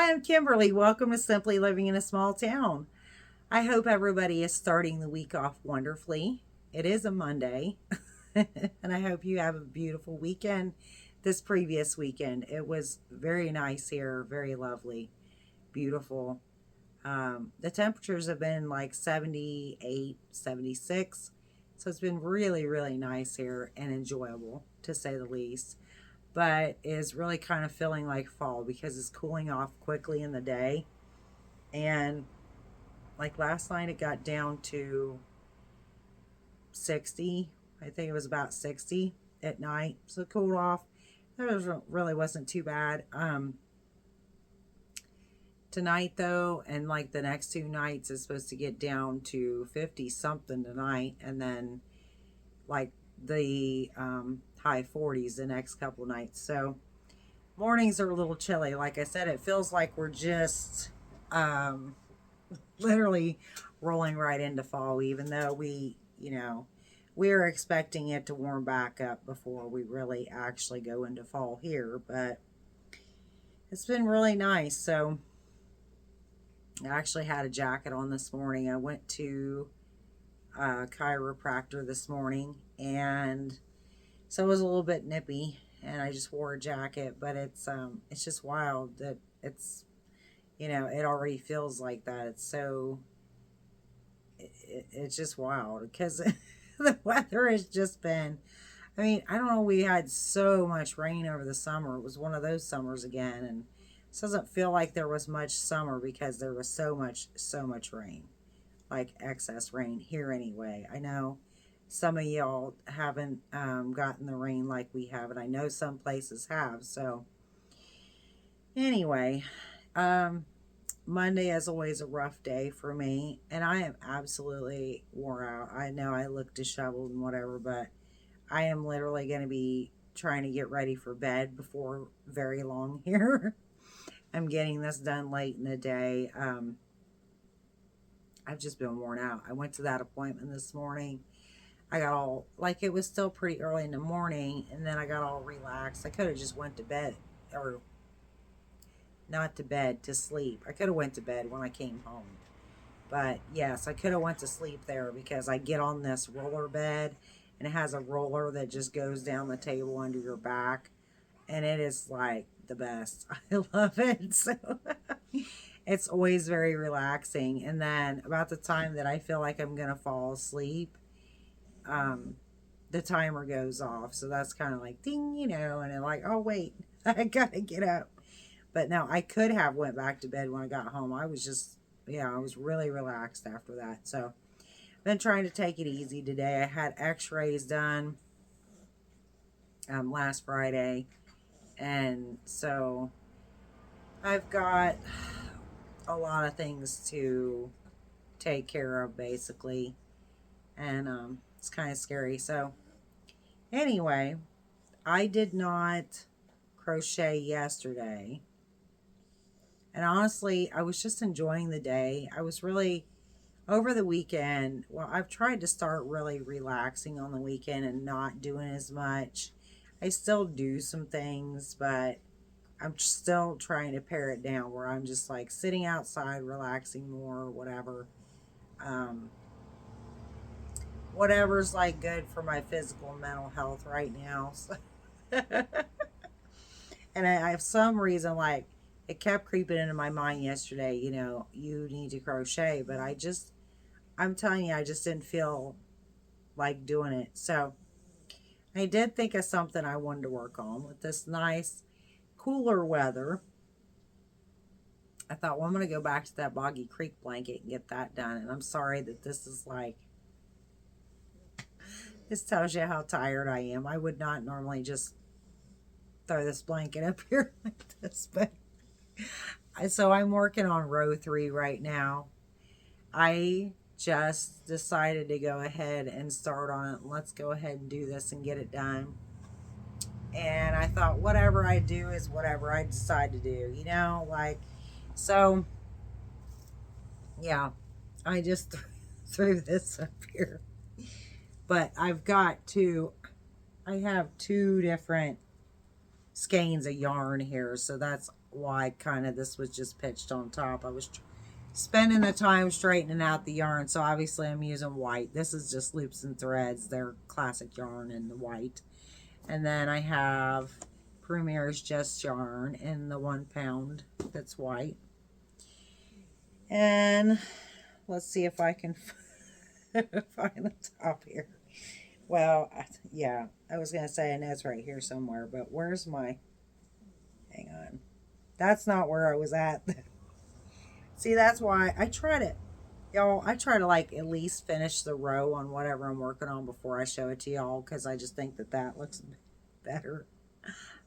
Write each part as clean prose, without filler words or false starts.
Hi, I'm Kimberly. Welcome to Simply Living in a Small Town. I hope everybody is starting the week off wonderfully. It is a Monday, and I hope you have a beautiful weekend. This previous weekend, it was very nice here, very lovely, beautiful. The temperatures have been like 78, 76, so it's been really, really nice here and enjoyable to say the least, but is really kind of feeling like fall because it's cooling off quickly in the day. And like last night, it got down to 60. I think it was about 60 at night. So it cooled off. Really wasn't too bad. Tonight, though, and like the next two nights, is supposed to get down to 50 something tonight. And then like the high 40s the next couple nights. So mornings are a little chilly. Like I said, it feels like we're just literally rolling right into fall, even though we're expecting it to warm back up before we really actually go into fall here. But it's been really nice. So I actually had a jacket on this morning. I went to a chiropractor this morning, and so it was a little bit nippy, and I just wore a jacket. But it's just wild that it already feels like that. It's just wild because the weather has just been, I mean, I don't know, we had so much rain over the summer. It was one of those summers again, and it doesn't feel like there was much summer because there was so much rain, like excess rain here anyway. I know some of y'all haven't gotten the rain like we have, and I know some places have. So anyway, Monday is always a rough day for me, and I am absolutely wore out. I know I look disheveled and whatever, but I am literally going to be trying to get ready for bed before very long here. I'm getting this done late in the day. I've just been worn out. I went to that appointment this morning. I got all, like, it was still pretty early in the morning, and then I got all relaxed. I could have just went to bed, or not to bed, to sleep. I could have went to bed when I came home. But yes, I could have went to sleep there because I get on this roller bed, and it has a roller that just goes down the table under your back, and it is like the best. I love it. So it's always very relaxing. And then about the time that I feel like I'm gonna fall asleep, the timer goes off. So that's kind of like ding, and I'm like, oh wait, I gotta get up. But no, I could have went back to bed when I got home. I was just, I was really relaxed after that. So been trying to take it easy today. I had x-rays done last Friday, and so I've got a lot of things to take care of basically, and it's kind of scary. So anyway, I did not crochet yesterday, and honestly I was just enjoying the day. I was really, over the weekend, well, I've tried to start really relaxing on the weekend and not doing as much. I still do some things, but I'm still trying to pare it down where I'm just like sitting outside, relaxing more, whatever. Um, Whatever's like good for my physical and mental health right now. So and I have some reason, like, it kept creeping into my mind yesterday, you need to crochet, but I'm telling you, I just didn't feel like doing it. So I did think of something I wanted to work on with this nice cooler weather. I thought, well, I'm going to go back to that Boggy Creek blanket and get that done. And I'm sorry that this is like, this tells you how tired I am. I would not normally just throw this blanket up here like this, but so I'm working on row 3 right now. I just decided to go ahead and start on it. Let's go ahead and do this and get it done. And I thought, whatever I do is whatever I decide to do, like, so yeah, I just threw this up here. But I have 2 different skeins of yarn here, so that's why kind of this was just pitched on top. I was spending the time straightening out the yarn, so obviously I'm using white. This is just loops and threads. They're classic yarn in the white. And then I have Premier's Just yarn in the 1 pound that's white. And let's see if I can find the top here. Well, yeah, I was going to say, and it's right here somewhere, but where's my, hang on. That's not where I was at. See, that's why I try to, y'all, I try to like at least finish the row on whatever I'm working on before I show it to y'all, because I just think that that looks better.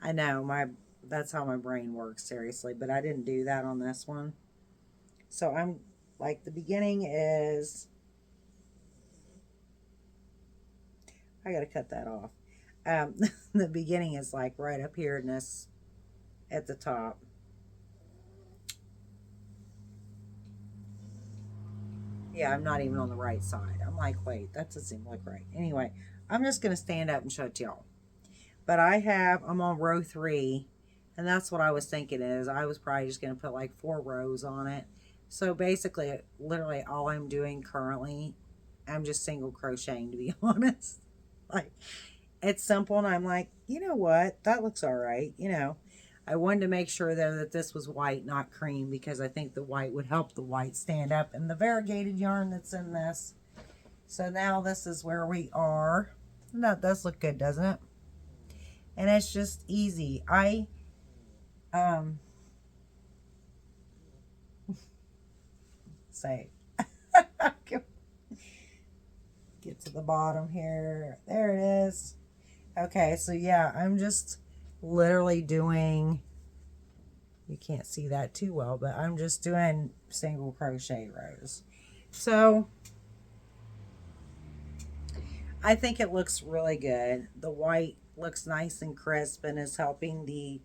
I know, that's how my brain works, seriously, but I didn't do that on this one. So I'm, like, the beginning is, I gotta cut that off. The beginning is like right up here in this, at the top. Yeah, I'm not even on the right side. I'm like, wait, that doesn't seem like right. Anyway, I'm just gonna stand up and show it to y'all. But I'm on row 3, and that's what I was thinking is I was probably just gonna put like 4 rows on it. So basically, literally all I'm doing currently, I'm just single crocheting, to be honest. Like, it's simple, and I'm like, you know what? That looks all right. You know, I wanted to make sure though that this was white, not cream, because I think the white would help the white stand up in the variegated yarn that's in this. So now this is where we are. And that does look good, doesn't it? And it's just easy. Say, get to the bottom here. There it is. Okay, so yeah, I'm just literally doing, you can't see that too well, but I'm just doing single crochet rows. So I think it looks really good. The white looks nice and crisp and is helping the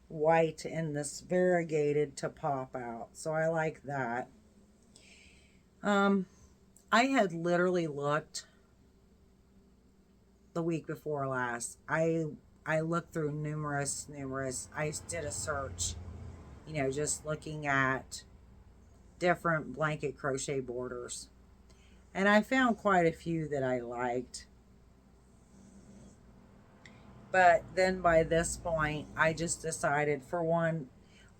white in this variegated to pop out. So I like that. I had literally looked the week before last. I looked through numerous, I did a search, you know, just looking at different blanket crochet borders. And I found quite a few that I liked. But then by this point, I just decided, for one,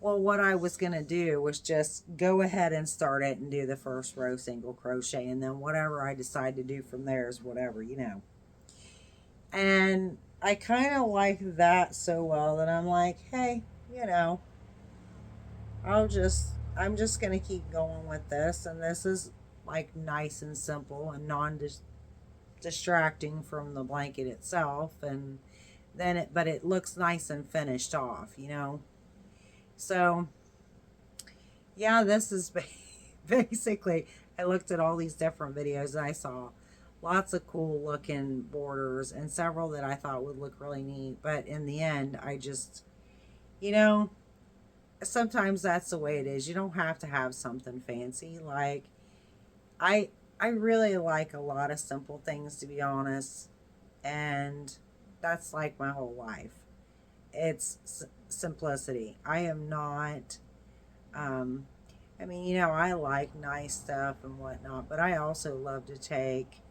well, what I was going to do was just go ahead and start it and do the first row single crochet. And then whatever I decide to do from there is whatever, you know. And I kind of like that so well that I'm like, hey, you know, I'm just going to keep going with this. And this is like nice and simple and non-distracting from the blanket itself. And then but it looks nice and finished off, you know. So yeah, this is basically, I looked at all these different videos and I saw lots of cool looking borders and several that I thought would look really neat. But in the end, I just, you know, sometimes that's the way it is. You don't have to have something fancy. Like, I really like a lot of simple things, to be honest. And that's like my whole life. It's simplicity. I am not, I mean, you know, I like nice stuff and whatnot, but I also love to take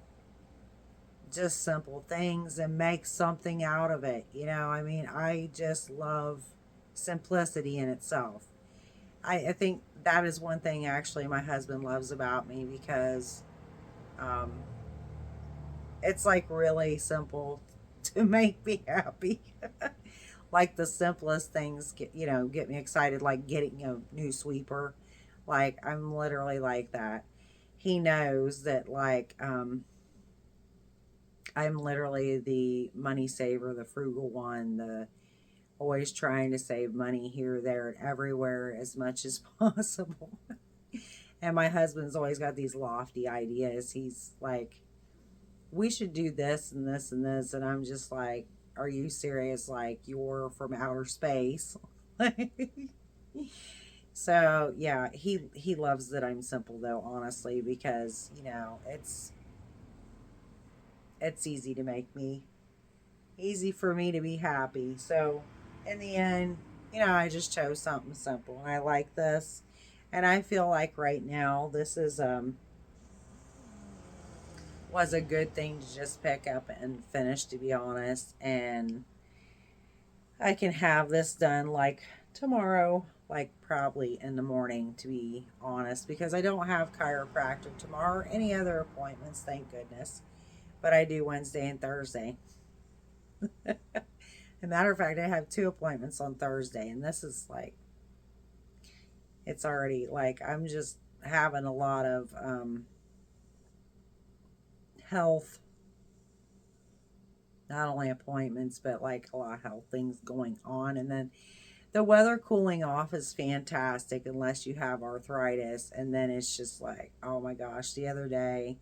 just simple things and make something out of it. You know, I mean, I just love simplicity in itself. I think that is one thing actually my husband loves about me, because um, it's like really simple to make me happy. Like the simplest things get me excited, like getting a new sweeper. Like, I'm literally like that. He knows that, like, I'm literally the money saver, the frugal one, the always trying to save money here, there, and everywhere as much as possible. And my husband's always got these lofty ideas. He's like, we should do this and this and this. And I'm just like, are you serious? Like, you're from outer space. So yeah, he loves that I'm simple though, honestly, because, you know, it's easy for me to be happy. So in the end, I just chose something simple and I like this. And I feel like right now this is was a good thing to just pick up and finish, to be honest. And I can have this done like tomorrow, like probably in the morning, to be honest, because I don't have chiropractor tomorrow or any other appointments, thank goodness. But I do Wednesday and Thursday. As a matter of fact, I have two appointments on Thursday, and this is like, it's already like I'm just having a lot of health, not only appointments, but like a lot of health things going on. And then the weather cooling off is fantastic unless you have arthritis. And then it's just like, oh my gosh, the other day,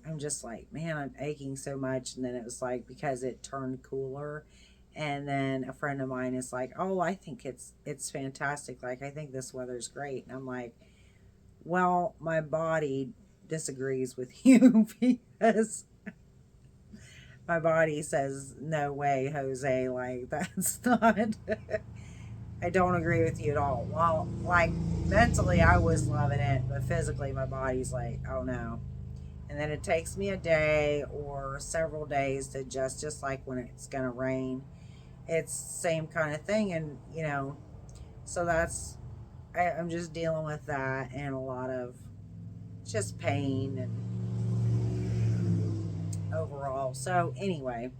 I'm just like, man, I'm aching so much. And then it was like, because it turned cooler. And then a friend of mine is like, oh, I think it's fantastic. Like, I think this weather's great. And I'm like, well, my body disagrees with you because my body says, no way, Jose. Like, that's not. I don't agree with you at all. Well, like mentally, I was loving it, but physically, my body's like, oh no. And then it takes me a day or several days to adjust, just like when it's gonna rain. It's the same kind of thing, and so that's I'm just dealing with that and a lot of just pain and overall. So anyway,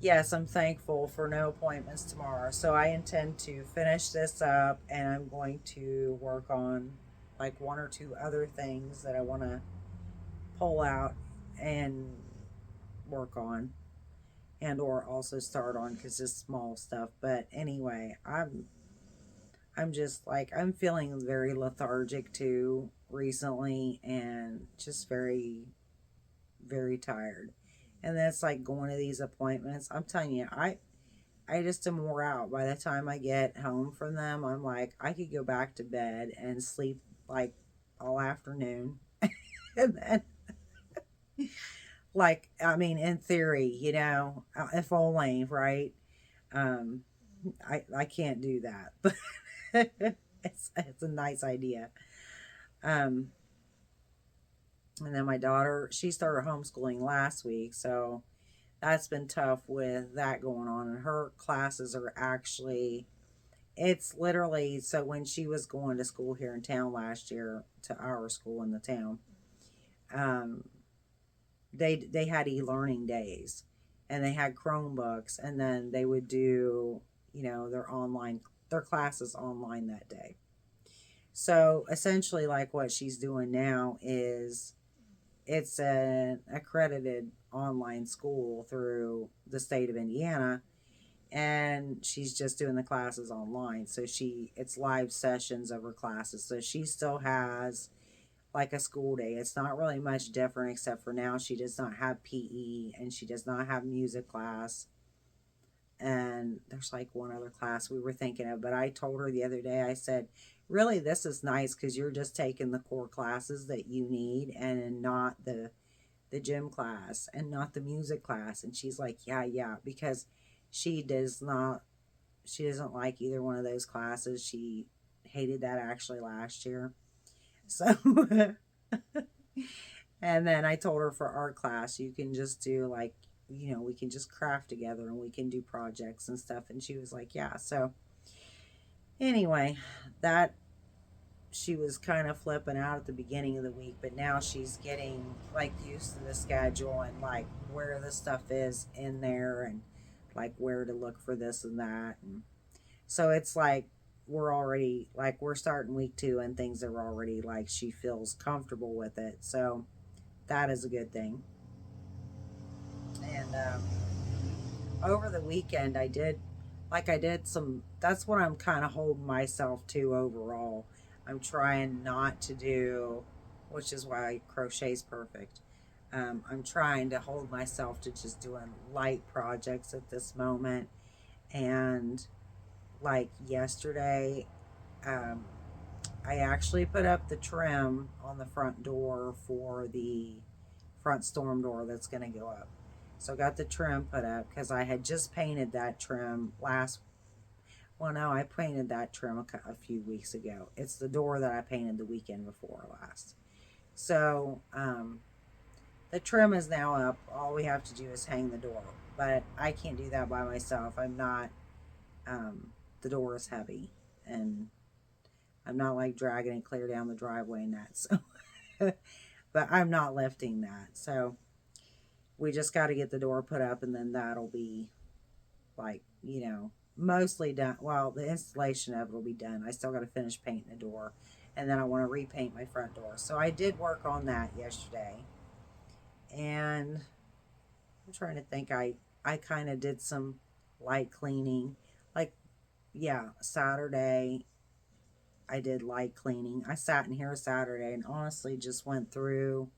yes, I'm thankful for no appointments tomorrow. So I intend to finish this up and I'm going to work on like one or two other things that I want to pull out and work on and or also start on because it's small stuff. But anyway, I'm just like I'm feeling very lethargic too recently and just very tired. And that's like going to these appointments. I'm telling you, I just am wore out. By the time I get home from them, I'm like, I could go back to bed and sleep like all afternoon. And then, like, I mean, in theory, if only, right? Um, I can't do that, but it's a nice idea. Um, and then my daughter, she started homeschooling last week, so that's been tough with that going on. And her classes are actually it's literally so when she was going to school here in town last year to our school in the town, um, they had e-learning days, and they had Chromebooks, and then they would do their classes online that day. So essentially, like what she's doing now is it's an accredited online school through the state of Indiana, and she's just doing the classes online. So it's live sessions of her classes. So she still has like a school day. It's not really much different except for now she does not have PE and she does not have music class. And there's like one other class we were thinking of, but I told her the other day, I said, really, this is nice because you're just taking the core classes that you need and not the gym class and not the music class. And she's like, yeah, because she does not she doesn't like either one of those classes. She hated that actually last year. So and then I told her for art class you can just do like we can just craft together and we can do projects and stuff, and she was like, yeah. So anyway, that she was kind of flipping out at the beginning of the week, but now she's getting like used to the schedule and like where the stuff is in there and like where to look for this and that. And so it's like we're starting week 2 and things are already like she feels comfortable with it. So that is a good thing. And over the weekend I did some that's what I'm kind of holding myself to overall. I'm trying not to do, which is why crochet's perfect. I'm trying to hold myself to just doing light projects at this moment. And like yesterday, um, I actually put up the trim on the front door for the front storm door that's going to go up. So I got the trim put up because I had just painted that trim Well, no, I painted that trim a few weeks ago. It's the door that I painted the weekend before last. So, the trim is now up. All we have to do is hang the door. But I can't do that by myself. I'm not, the door is heavy. And I'm not like dragging it clear down the driveway and that. So, but I'm not lifting that. So, we just got to get the door put up and then that'll be like, mostly done. Well, the installation of it will be done. I still got to finish painting the door, and then I want to repaint my front door. So I did work on that yesterday, and I'm trying to think. I kind of did some light cleaning, like, yeah, Saturday. I did light cleaning. I sat in here Saturday and honestly just went through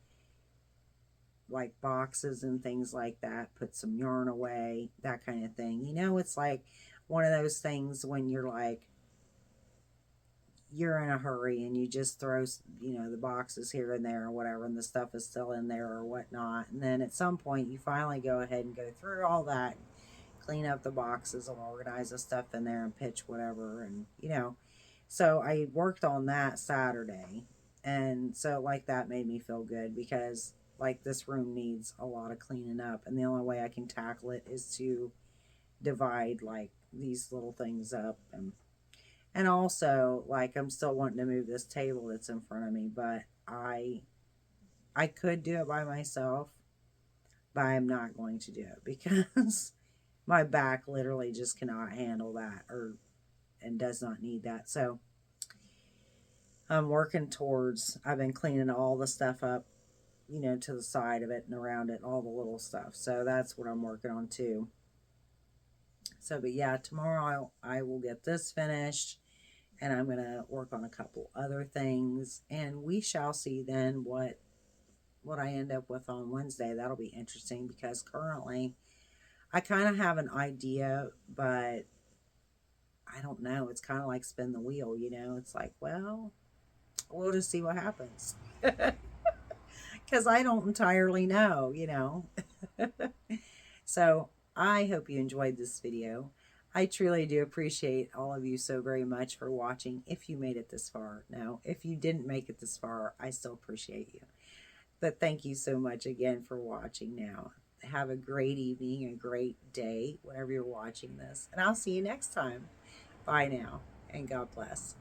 like boxes and things like that, put some yarn away, that kind of thing. It's like one of those things when you're like, you're in a hurry and you just throw, the boxes here and there or whatever, and the stuff is still in there or whatnot. And then at some point, you finally go ahead and go through all that, clean up the boxes and organize the stuff in there and pitch whatever. And, so I worked on that Saturday. And so, like, that made me feel good because, like, this room needs a lot of cleaning up. And the only way I can tackle it is to divide, like, these little things up. And also, like, I'm still wanting to move this table that's in front of me, but I could do it by myself, but I'm not going to do it because my back literally just cannot handle that and does not need that. So I'm working towards, I've been cleaning all the stuff up, to the side of it and around it, all the little stuff. So that's what I'm working on too. So, but yeah, tomorrow I will get this finished and I'm going to work on a couple other things, and we shall see then what I end up with on Wednesday. That'll be interesting because currently I kind of have an idea, but I don't know. It's kind of like spin the wheel, It's like, well, we'll just see what happens. Because I don't entirely know. So I hope you enjoyed this video. I truly do appreciate all of you so very much for watching if you made it this far. Now, if you didn't make it this far, I still appreciate you. But thank you so much again for watching now. Have a great evening, a great day, whenever you're watching this. And I'll see you next time. Bye now, and God bless.